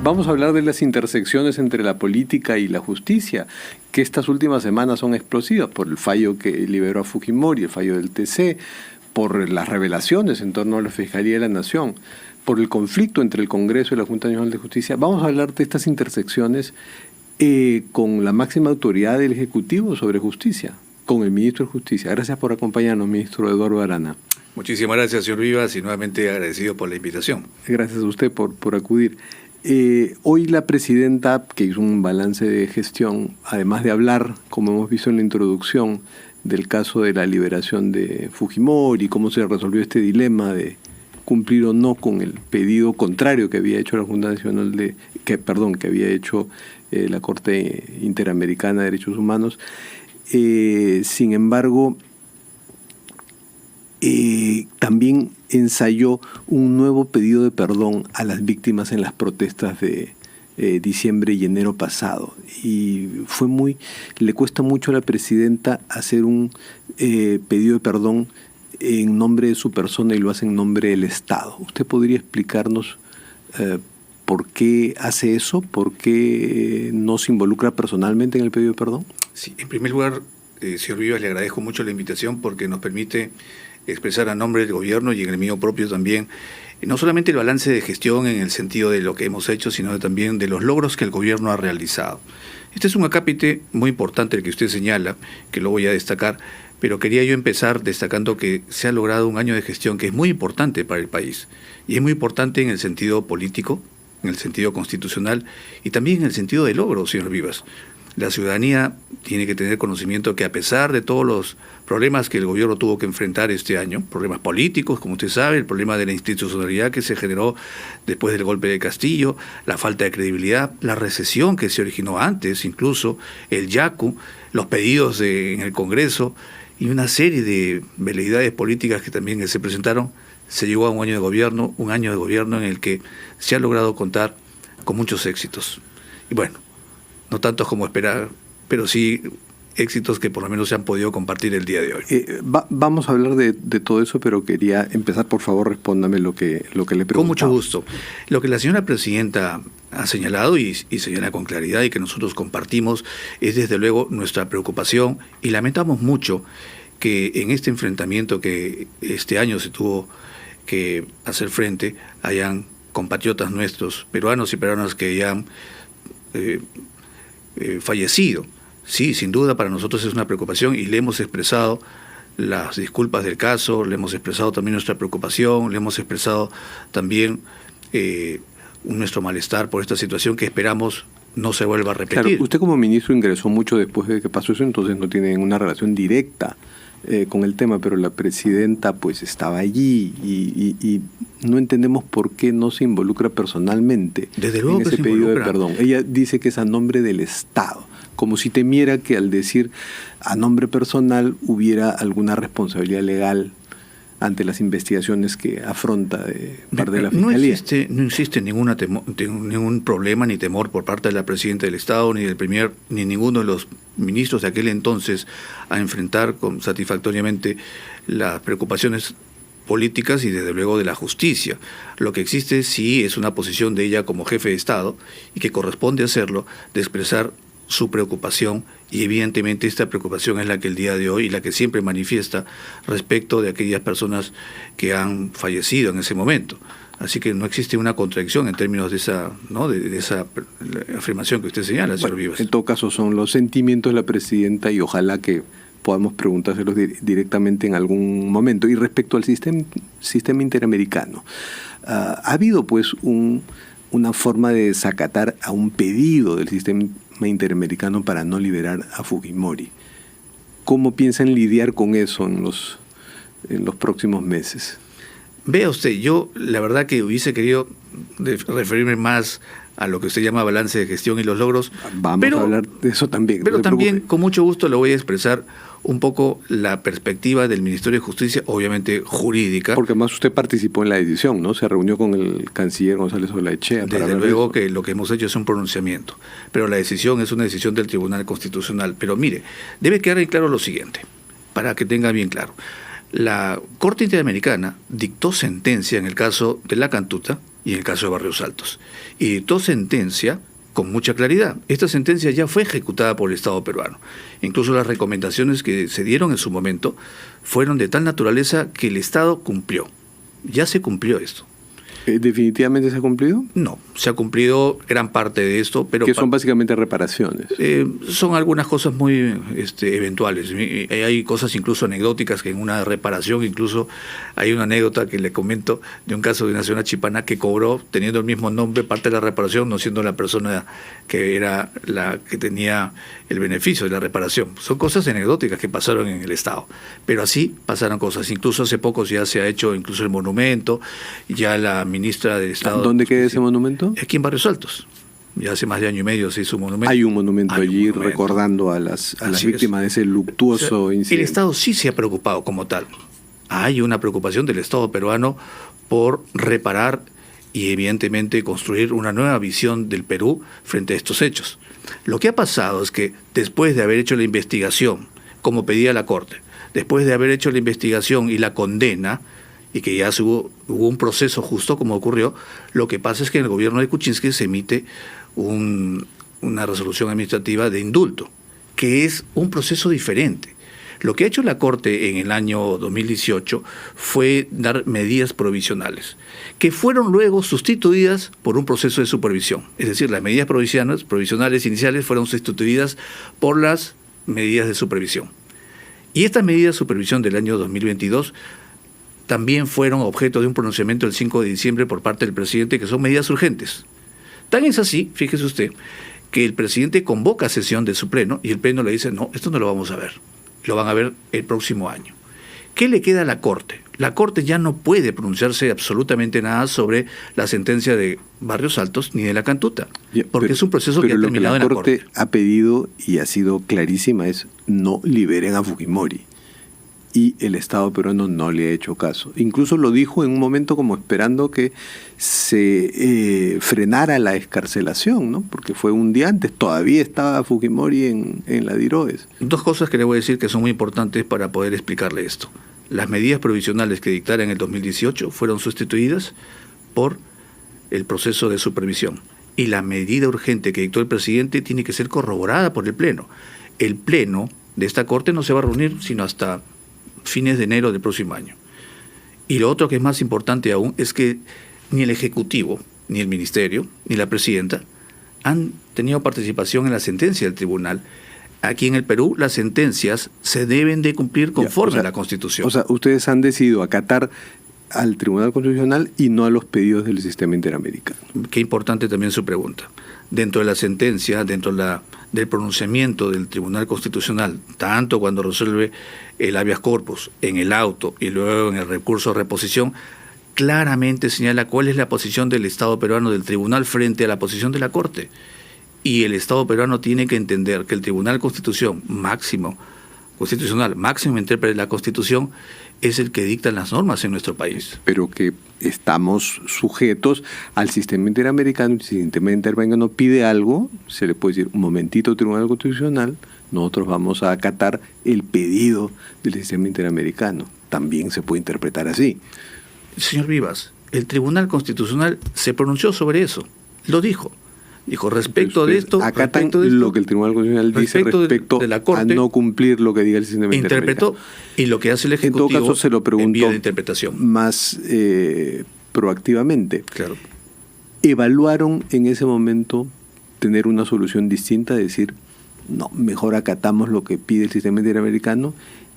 Vamos a hablar de las intersecciones entre la política y la justicia, que estas últimas semanas son explosivas por el fallo que liberó a Fujimori, el fallo del TC, por las revelaciones en torno a la Fiscalía de la Nación, por el conflicto entre el Congreso y la Junta Nacional de Justicia. Vamos a hablar de estas intersecciones con la máxima autoridad del Ejecutivo sobre justicia, con el ministro de Justicia. Gracias por acompañarnos, ministro Eduardo Arana. Muchísimas gracias, señor Vivas, y nuevamente agradecido por la invitación. Gracias a usted por acudir. Hoy la presidenta, que hizo un balance de gestión, además de hablar, como hemos visto en la introducción, del caso de la liberación de Fujimori, cómo se resolvió este dilema de cumplir o no con el pedido contrario que había hecho la Junta Nacional que había hecho la Corte Interamericana de Derechos Humanos. Sin embargo, también ensayó un nuevo pedido de perdón a las víctimas en las protestas de diciembre y enero pasado. Y le cuesta mucho a la presidenta hacer un pedido de perdón en nombre de su persona y lo hace en nombre del Estado. ¿Usted podría explicarnos por qué hace eso? ¿Por qué no se involucra personalmente en el pedido de perdón? Sí, en primer lugar, señor Vivas, le agradezco mucho la invitación porque nos permite expresar a nombre del gobierno y en el mío propio también, no solamente el balance de gestión en el sentido de lo que hemos hecho, sino también de los logros que el gobierno ha realizado. Este es un acápite muy importante el que usted señala, que lo voy a destacar, pero quería yo empezar destacando que se ha logrado un año de gestión que es muy importante para el país, y es muy importante en el sentido político, en el sentido constitucional y también en el sentido de logro, señor Vivas. La ciudadanía tiene que tener conocimiento que a pesar de todos los problemas que el gobierno tuvo que enfrentar este año, problemas políticos, como usted sabe, el problema de la institucionalidad que se generó después del golpe de Castillo, la falta de credibilidad, la recesión que se originó antes, incluso el Yaku, los pedidos en el Congreso y una serie de veleidades políticas que también se presentaron, se llegó a un año de gobierno en el que se ha logrado contar con muchos éxitos. Y bueno, no tantos como esperar, pero sí éxitos que por lo menos se han podido compartir el día de hoy. Vamos a hablar de todo eso, pero quería empezar, por favor, respóndame lo que le preguntaba. Con mucho gusto. Lo que la señora presidenta ha señalado y señala con claridad y que nosotros compartimos es desde luego nuestra preocupación y lamentamos mucho que en este enfrentamiento que este año se tuvo que hacer frente hayan compatriotas nuestros, peruanos y peruanas que hayan fallecido. Sí, sin duda para nosotros es una preocupación y le hemos expresado las disculpas del caso, le hemos expresado también nuestra preocupación, le hemos expresado también nuestro malestar por esta situación que esperamos no se vuelva a repetir. Claro, usted como ministro ingresó mucho después de que pasó eso, entonces no tiene una relación directa con el tema, pero la presidenta pues estaba allí y no entendemos por qué no se involucra personalmente en ese pedido de perdón. Ella dice que es a nombre del Estado, como si temiera que al decir a nombre personal hubiera alguna responsabilidad legal ante las investigaciones que afronta de parte de la Fiscalía. No existe ningún problema ni temor por parte de la presidenta del Estado, ni del Premier, ni ninguno de los ministros de aquel entonces a enfrentar satisfactoriamente las preocupaciones políticas y desde luego de la justicia. Lo que existe sí es una posición de ella como jefe de Estado y que corresponde hacerlo, de expresar su preocupación y evidentemente esta preocupación es la que el día de hoy y la que siempre manifiesta respecto de aquellas personas que han fallecido en ese momento. Así que no existe una contradicción en términos de esa, ¿no?, de esa afirmación que usted señala, señor Vivas. En todo caso son los sentimientos de la presidenta y ojalá que podamos preguntárselos directamente en algún momento. Y respecto al sistema interamericano, ha habido pues una forma de desacatar a un pedido del sistema interamericano para no liberar a Fujimori. ¿Cómo piensan lidiar con eso en los próximos meses? Vea usted, yo la verdad que hubiese querido referirme más a lo que usted llama balance de gestión y los logros. Vamos a hablar de eso también. Pero también con mucho gusto le voy a expresar un poco la perspectiva del Ministerio de Justicia, obviamente jurídica. Porque además usted participó en la decisión, ¿no? Se reunió con el canciller González Olaechea. Desde luego que lo que hemos hecho es un pronunciamiento, pero la decisión es una decisión del Tribunal Constitucional. Pero mire, debe quedar bien claro lo siguiente, para que tenga bien claro. La Corte Interamericana dictó sentencia en el caso de La Cantuta, y en el caso de Barrios Altos. Y dictó sentencia con mucha claridad. Esta sentencia ya fue ejecutada por el Estado peruano. Incluso las recomendaciones que se dieron en su momento fueron de tal naturaleza que el Estado cumplió. Ya se cumplió esto. ¿Definitivamente se ha cumplido? No, se ha cumplido gran parte de esto, pero... Que son básicamente reparaciones. Son algunas cosas muy eventuales. Hay cosas incluso anecdóticas que en una reparación, incluso hay una anécdota que le comento de un caso de una señora chipana que cobró, teniendo el mismo nombre, parte de la reparación, no siendo la persona que era la que tenía el beneficio de la reparación. Son cosas anecdóticas que pasaron en el Estado, pero así pasaron cosas. Incluso hace poco ya se ha hecho incluso el monumento, ya la ministra del Estado... ¿Dónde queda ese monumento? Aquí en Barrios Altos. Ya hace más de año y medio se hizo un monumento. Hay un monumento allí recordando a las víctimas de ese luctuoso incidente. El Estado sí se ha preocupado como tal. Hay una preocupación del Estado peruano por reparar y evidentemente construir una nueva visión del Perú frente a estos hechos. Lo que ha pasado es que después de haber hecho la investigación, como pedía la Corte, después de haber hecho la investigación y la condena, y que ya hubo un proceso justo como ocurrió, lo que pasa es que en el gobierno de Kuczynski se emite una resolución administrativa de indulto, que es un proceso diferente. Lo que ha hecho la Corte en el año 2018 fue dar medidas provisionales, que fueron luego sustituidas por un proceso de supervisión. Es decir, las medidas provisionales iniciales fueron sustituidas por las medidas de supervisión. Y estas medidas de supervisión del año 2022 también fueron objeto de un pronunciamiento el 5 de diciembre por parte del presidente, que son medidas urgentes. Tan es así, fíjese usted, que el presidente convoca sesión de su pleno y el pleno le dice, no, esto no lo vamos a ver, lo van a ver el próximo año. ¿Qué le queda a la Corte? La Corte ya no puede pronunciarse absolutamente nada sobre la sentencia de Barrios Altos ni de la Cantuta, porque es un proceso que ha terminado en la Corte. Lo que la Corte ha pedido, y ha sido clarísima, es no liberen a Fujimori. Y el Estado peruano no le ha hecho caso. Incluso lo dijo en un momento como esperando que se frenara la excarcelación, ¿no? Porque fue un día antes, todavía estaba Fujimori en la Diroes. Dos cosas que le voy a decir que son muy importantes para poder explicarle esto. Las medidas provisionales que dictara en el 2018 fueron sustituidas por el proceso de supervisión. Y la medida urgente que dictó el presidente tiene que ser corroborada por el Pleno. El Pleno de esta Corte no se va a reunir sino hasta fines de enero del próximo año. Y lo otro que es más importante aún es que ni el Ejecutivo, ni el Ministerio, ni la Presidenta han tenido participación en la sentencia del tribunal. Aquí en el Perú las sentencias se deben de cumplir conforme a la Constitución. O sea, ustedes han decidido acatar al Tribunal Constitucional y no a los pedidos del sistema interamericano. Qué importante también su pregunta. Dentro de la sentencia, dentro del pronunciamiento del Tribunal Constitucional, tanto cuando resuelve el habeas corpus en el auto y luego en el recurso de reposición, claramente señala cuál es la posición del Estado peruano, del Tribunal, frente a la posición de la Corte. Y el Estado peruano tiene que entender que el Tribunal Constitucional máximo intérprete de la Constitución, es el que dicta las normas en nuestro país. Pero que estamos sujetos al sistema interamericano. Si el sistema interamericano pide algo, se le puede decir, un momentito, Tribunal Constitucional, nosotros vamos a acatar el pedido del sistema interamericano. También se puede interpretar así. Señor Vivas, el Tribunal Constitucional se pronunció sobre eso, lo dijo. Dijo, respecto de esto... Acatan lo que el Tribunal Constitucional dice respecto de la Corte, a no cumplir lo que diga el sistema interamericano. Interpretó, y lo que hace el Ejecutivo en todo caso, se lo preguntó de interpretación. Más proactivamente. Claro. ¿Evaluaron en ese momento tener una solución distinta? Decir, no, mejor acatamos lo que pide el sistema interamericano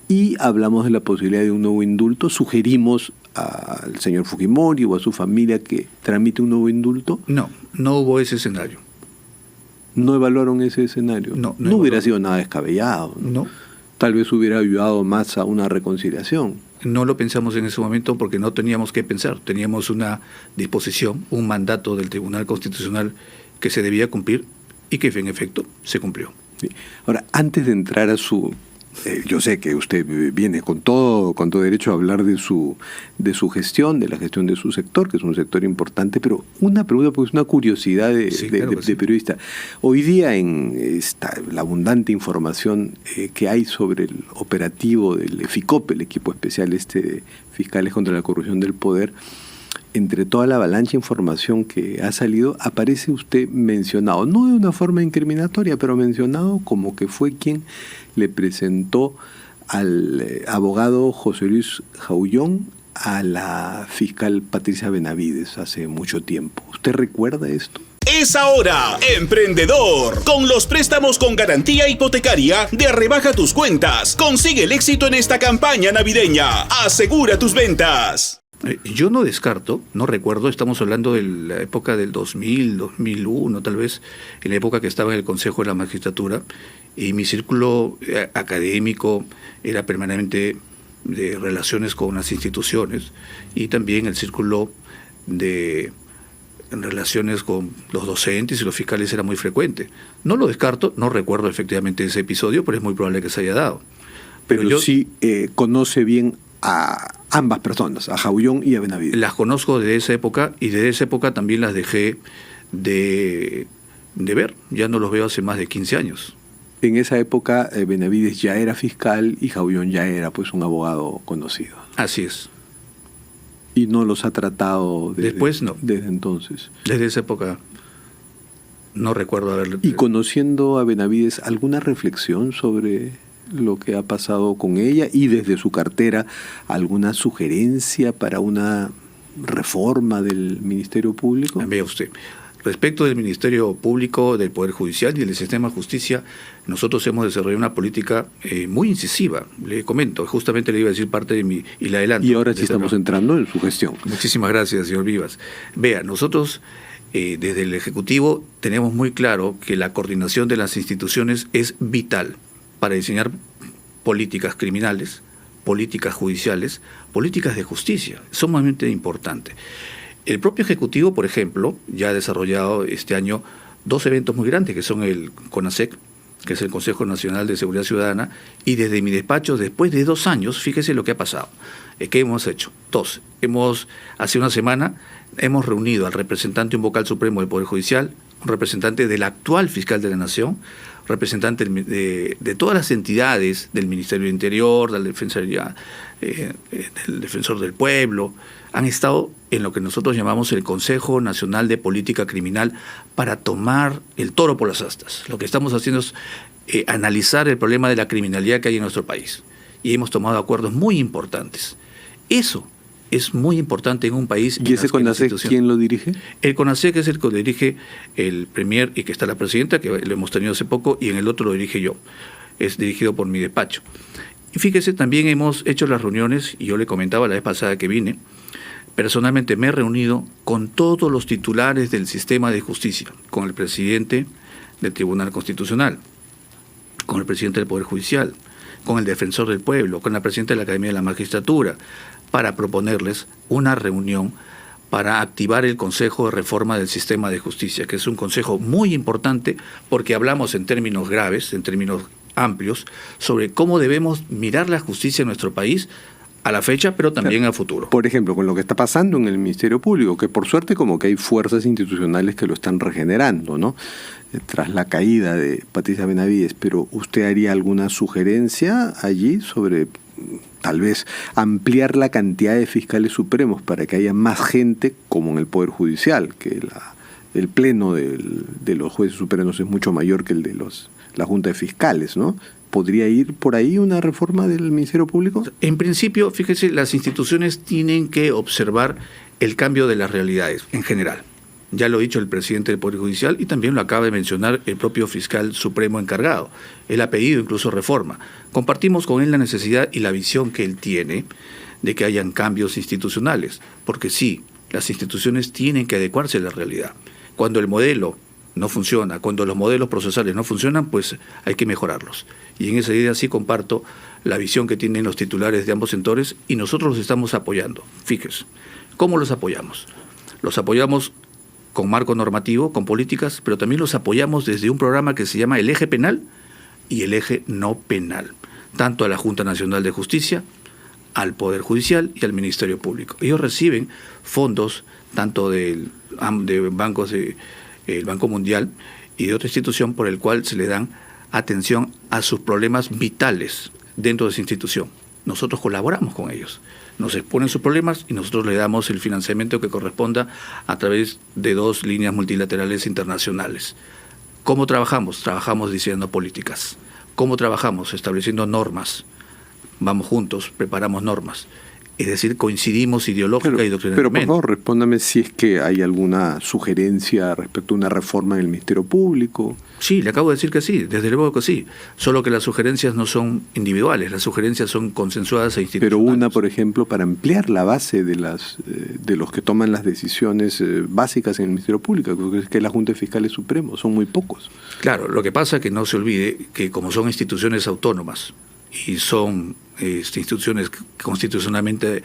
y hablamos de la posibilidad de un nuevo indulto. Sugerimos al señor Fujimori o a su familia que tramite un nuevo indulto. No hubo ese escenario. ¿No evaluaron ese escenario? No hubiera sido nada descabellado. No. Tal vez hubiera ayudado más a una reconciliación. No lo pensamos en ese momento porque no teníamos que pensar. Teníamos una disposición, un mandato del Tribunal Constitucional que se debía cumplir y que en efecto se cumplió. Sí. Ahora, antes de entrar a su... yo sé que usted viene con todo derecho a hablar de su gestión, de la gestión de su sector, que es un sector importante, pero una pregunta, porque es una curiosidad de periodista. Hoy día, en la abundante información que hay sobre el operativo del EFICOP, el equipo especial de fiscales contra la corrupción del poder, entre toda la avalancha de información que ha salido, aparece usted mencionado, no de una forma incriminatoria, pero mencionado como que fue quien le presentó al abogado José Luis Jaullón a la fiscal Patricia Benavides hace mucho tiempo. ¿Usted recuerda esto? Es ahora, emprendedor. Con los préstamos con garantía hipotecaria de Rebaja Tus Cuentas. Consigue el éxito en esta campaña navideña. Asegura tus ventas. Yo no descarto, no recuerdo, estamos hablando de la época del 2000, 2001 tal vez, en la época que estaba en el Consejo de la Magistratura, y mi círculo académico era permanentemente de relaciones con las instituciones, y también el círculo de relaciones con los docentes y los fiscales era muy frecuente. No lo descarto, no recuerdo efectivamente ese episodio, pero es muy probable que se haya dado. Pero yo sí conoce bien a ambas personas, a Jaullón y a Benavides. Las conozco desde esa época, y desde esa época también las dejé de ver. Ya no los veo hace más de 15 años. En esa época Benavides ya era fiscal y Jaullón ya era pues un abogado conocido. Así es. Y no los ha tratado después, no. Desde entonces. Desde esa época no recuerdo haberle... Y conociendo a Benavides, ¿alguna reflexión sobre lo que ha pasado con ella y desde su cartera alguna sugerencia para una reforma del Ministerio Público? Vea usted, respecto del Ministerio Público, del Poder Judicial y del sistema de justicia, nosotros hemos desarrollado una política muy incisiva. Le comento, justamente le iba a decir parte de mi y la adelanto. Y ahora sí estamos entrando en su gestión. Muchísimas gracias, señor Vivas. Vea, nosotros desde el Ejecutivo tenemos muy claro que la coordinación de las instituciones es vital para diseñar políticas criminales, políticas judiciales, políticas de justicia. Es sumamente importante. El propio Ejecutivo, por ejemplo, ya ha desarrollado este año 2 eventos muy grandes, que son el CONASEC, que es el Consejo Nacional de Seguridad Ciudadana, y desde mi despacho, después de 2 años, fíjese lo que ha pasado. ¿Qué hemos hecho? Hace una semana, hemos reunido al representante, un vocal supremo del Poder Judicial, un representante del actual fiscal de la Nación, representante de todas las entidades del Ministerio del Interior, del Defensor del Pueblo, han estado en lo que nosotros llamamos el Consejo Nacional de Política Criminal para tomar el toro por las astas. Lo que estamos haciendo es analizar el problema de la criminalidad que hay en nuestro país. Y hemos tomado acuerdos muy importantes. Eso es muy importante en un país. ¿Y ese CONASEC quién lo dirige? El CONASEC es el que lo dirige el premier y que está la presidenta, que lo hemos tenido hace poco, y en el otro lo dirige yo. Es dirigido por mi despacho. Y fíjese, también hemos hecho las reuniones, y yo le comentaba la vez pasada que vine, personalmente me he reunido con todos los titulares del sistema de justicia, con el presidente del Tribunal Constitucional, con el presidente del Poder Judicial, con el Defensor del Pueblo, con la presidenta de la Academia de la Magistratura, para proponerles una reunión para activar el Consejo de Reforma del Sistema de Justicia, que es un consejo muy importante porque hablamos en términos graves, en términos amplios, sobre cómo debemos mirar la justicia en nuestro país a la fecha, pero también a futuro. Por ejemplo, con lo que está pasando en el Ministerio Público, que por suerte como que hay fuerzas institucionales que lo están regenerando, ¿no? Tras la caída de Patricia Benavides, pero ¿usted haría alguna sugerencia allí sobre tal vez ampliar la cantidad de fiscales supremos para que haya más gente como en el Poder Judicial, que el pleno de los jueces supremos es mucho mayor que el de la Junta de Fiscales, ¿no? ¿Podría ir por ahí una reforma del Ministerio Público? En principio, fíjese, las instituciones tienen que observar el cambio de las realidades en general. Ya lo ha dicho el presidente del Poder Judicial y también lo acaba de mencionar el propio fiscal supremo encargado. Él ha pedido incluso reforma. Compartimos con él la necesidad y la visión que él tiene de que hayan cambios institucionales, porque sí, las instituciones tienen que adecuarse a la realidad. Cuando el modelo no funciona, cuando los modelos procesales no funcionan, pues hay que mejorarlos. Y en esa idea sí comparto la visión que tienen los titulares de ambos sectores y nosotros los estamos apoyando. Fíjese, ¿cómo los apoyamos? Los apoyamos con marco normativo, con políticas, pero también los apoyamos desde un programa que se llama el eje penal y el eje no penal, tanto a la Junta Nacional de Justicia, al Poder Judicial y al Ministerio Público. Ellos reciben fondos tanto de bancos el Banco Mundial y de otra institución por el cual se le dan atención a sus problemas vitales dentro de esa institución. Nosotros colaboramos con ellos. nos exponen sus problemas y nosotros le damos el financiamiento que corresponda a través de 2 líneas multilaterales internacionales. ¿Cómo trabajamos? Trabajamos diseñando políticas. ¿Cómo trabajamos? Estableciendo normas. Vamos juntos, preparamos normas. Es decir, coincidimos ideológica y doctrinalmente. Pero por favor, respóndame si es que hay alguna sugerencia respecto a una reforma en el Ministerio Público. Sí, le acabo de decir que sí, desde luego que sí. Solo que las sugerencias no son individuales, las sugerencias son consensuadas e institucionales. Pero una, por ejemplo, para ampliar la base de los que toman las decisiones básicas en el Ministerio Público, que es la Junta de Fiscales Supremos, son muy pocos. Claro, lo que pasa es que no se olvide que como son instituciones autónomas y son instituciones constitucionalmente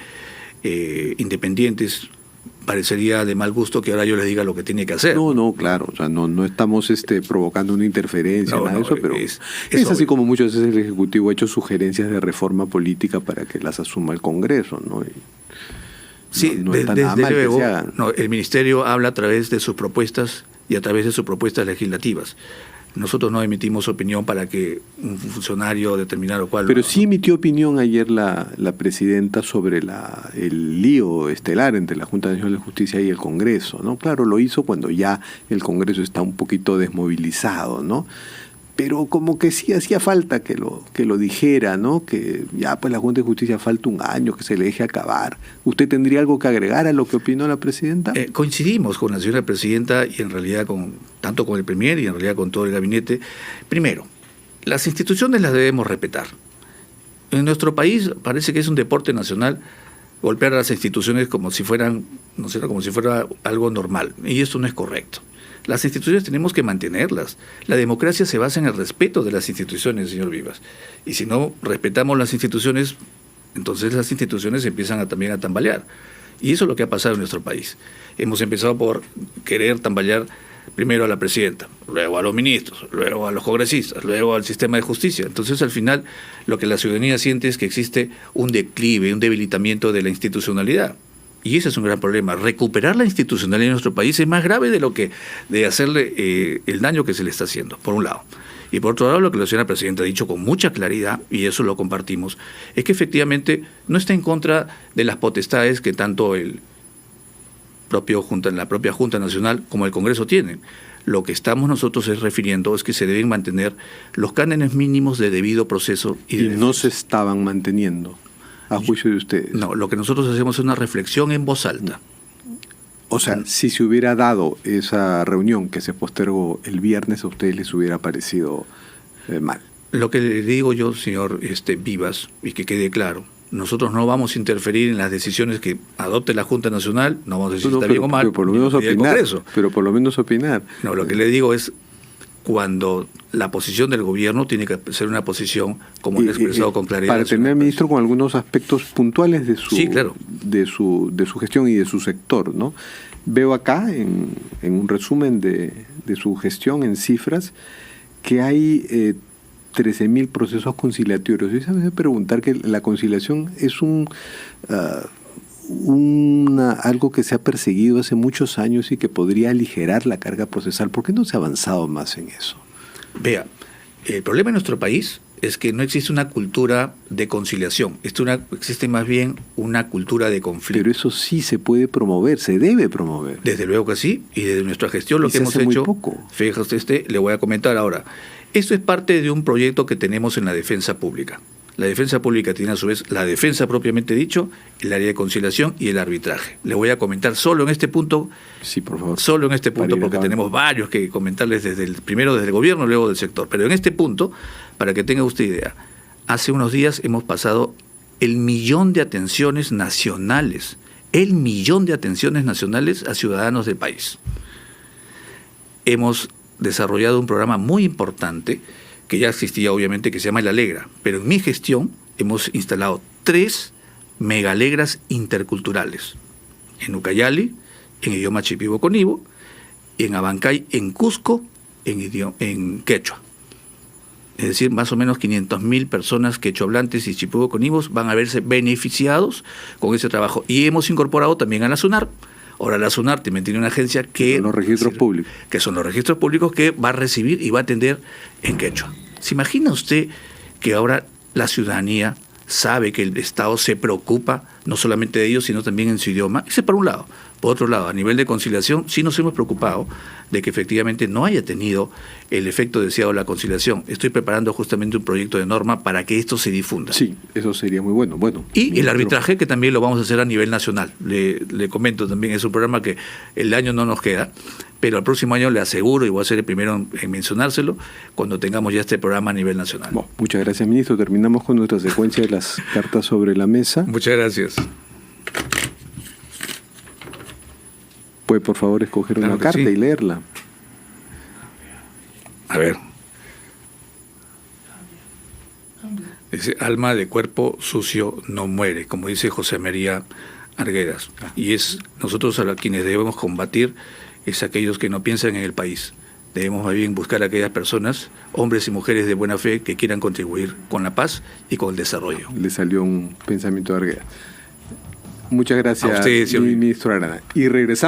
independientes, parecería de mal gusto que ahora yo les diga lo que tiene que hacer. No, claro, o sea, no estamos provocando una interferencia, nada de eso, pero es así como muchas veces el Ejecutivo ha hecho sugerencias de reforma política para que las asuma el Congreso, ¿no? Sí, desde luego, el Ministerio habla a través de sus propuestas y a través de sus propuestas legislativas. Nosotros no emitimos opinión para que un funcionario determinado cual... Pero sí emitió opinión ayer la presidenta sobre el lío estelar entre la Junta Nacional de Justicia y el Congreso, ¿no? Claro, lo hizo cuando ya el Congreso está un poquito desmovilizado, ¿no? Pero como que sí hacía falta que lo dijera, ¿no? Que ya pues la Junta de Justicia falta un año, que se le deje acabar. ¿Usted tendría algo que agregar a lo que opinó la presidenta? Coincidimos con la señora presidenta y en realidad tanto con el premier y en realidad con todo el gabinete. Primero, las instituciones las debemos respetar. En nuestro país parece que es un deporte nacional golpear a las instituciones como si fueran, no sé, como si fuera algo normal. Y esto no es correcto. Las instituciones tenemos que mantenerlas. La democracia se basa en el respeto de las instituciones, señor Vivas. Y si no respetamos las instituciones, entonces las instituciones empiezan también a tambalear. Y eso es lo que ha pasado en nuestro país. Hemos empezado por querer tambalear primero a la presidenta, luego a los ministros, luego a los congresistas, luego al sistema de justicia. Entonces, al final, lo que la ciudadanía siente es que existe un declive, un debilitamiento de la institucionalidad. Y ese es un gran problema. Recuperar la institucionalidad en nuestro país es más grave de hacerle el daño que se le está haciendo, por un lado. Y por otro lado, lo que la señora presidenta ha dicho con mucha claridad, y eso lo compartimos, es que efectivamente no está en contra de las potestades que tanto la propia Junta Nacional como el Congreso tienen. Lo que estamos nosotros refiriendo es que se deben mantener los cánones mínimos de debido proceso. Y no se estaban manteniendo. A juicio de ustedes. No, lo que nosotros hacemos es una reflexión en voz alta. O sea, si se hubiera dado esa reunión que se postergó el viernes, a ustedes les hubiera parecido mal. Lo que le digo yo, señor Vivas, y que quede claro, nosotros no vamos a interferir en las decisiones que adopte la Junta Nacional, no vamos a decir si está bien o mal. Pero por lo menos opinar. Pero por lo menos opinar. No, lo que le digo es cuando la posición del gobierno tiene que ser una posición, como he expresado con claridad. Para terminar, ministro, con algunos aspectos puntuales de su, sí, claro, de su gestión y de su sector, ¿no? Veo acá, en un resumen de su gestión en cifras, que hay 13.000 procesos conciliatorios. Y se me hace preguntar que la conciliación es algo que se ha perseguido hace muchos años y que podría aligerar la carga procesal. ¿Por qué no se ha avanzado más en eso? Vea, el problema en nuestro país es que no existe una cultura de conciliación, existe más bien una cultura de conflicto. Pero eso sí se puede promover, se debe promover. Desde luego que sí, y desde nuestra gestión lo que hemos hecho, fíjate, le voy a comentar ahora. Esto es parte de un proyecto que tenemos en la defensa pública. La defensa pública tiene a su vez la defensa propiamente dicho, el área de conciliación y el arbitraje. Le voy a comentar solo en este punto, sí, por favor, solo en este punto, porque tenemos varios que comentarles primero desde el gobierno, luego del sector. Pero en este punto, para que tenga usted idea, hace unos días hemos pasado 1.000.000 de atenciones nacionales, 1.000.000 de atenciones nacionales a ciudadanos del país. Hemos desarrollado un programa muy importante que ya existía obviamente, que se llama El Alegra, pero en mi gestión hemos instalado 3 megalegras interculturales, en Ucayali, en idioma chipibo-conibo, y en Abancay, en Cusco, en quechua. Es decir, más o menos 500.000 personas quechohablantes y chipibo-conibos van a verse beneficiados con ese trabajo. Y hemos incorporado también a la SUNAR. Ahora la SUNAR también tiene una agencia que son los registros públicos. Que son los registros públicos que va a recibir y va a atender en quechua. ¿Se imagina usted que ahora la ciudadanía sabe que el Estado se preocupa no solamente de ellos, sino también en su idioma. Ese por un lado. Por otro lado, a nivel de conciliación, sí nos hemos preocupado de que efectivamente no haya tenido el efecto deseado de la conciliación. Estoy preparando justamente un proyecto de norma para que esto se difunda. Sí, eso sería muy bueno. Y el arbitraje, que también lo vamos a hacer a nivel nacional. Le comento también, es un programa que el año no nos queda, pero el próximo año le aseguro, y voy a ser el primero en mencionárselo, cuando tengamos ya este programa a nivel nacional. Bueno, muchas gracias, ministro. Terminamos con nuestra secuencia de las cartas sobre la mesa. Muchas gracias. Puede, por favor, escoger una carta y leerla. A ver. Dice, alma de cuerpo sucio no muere, como dice José María Arguedas. Y es nosotros a quienes debemos combatir es aquellos que no piensan en el país. Debemos más bien buscar a aquellas personas, hombres y mujeres de buena fe, que quieran contribuir con la paz y con el desarrollo. Le salió un pensamiento de Arguedas. Muchas gracias, a usted, señor ministro Arana. Y regresamos.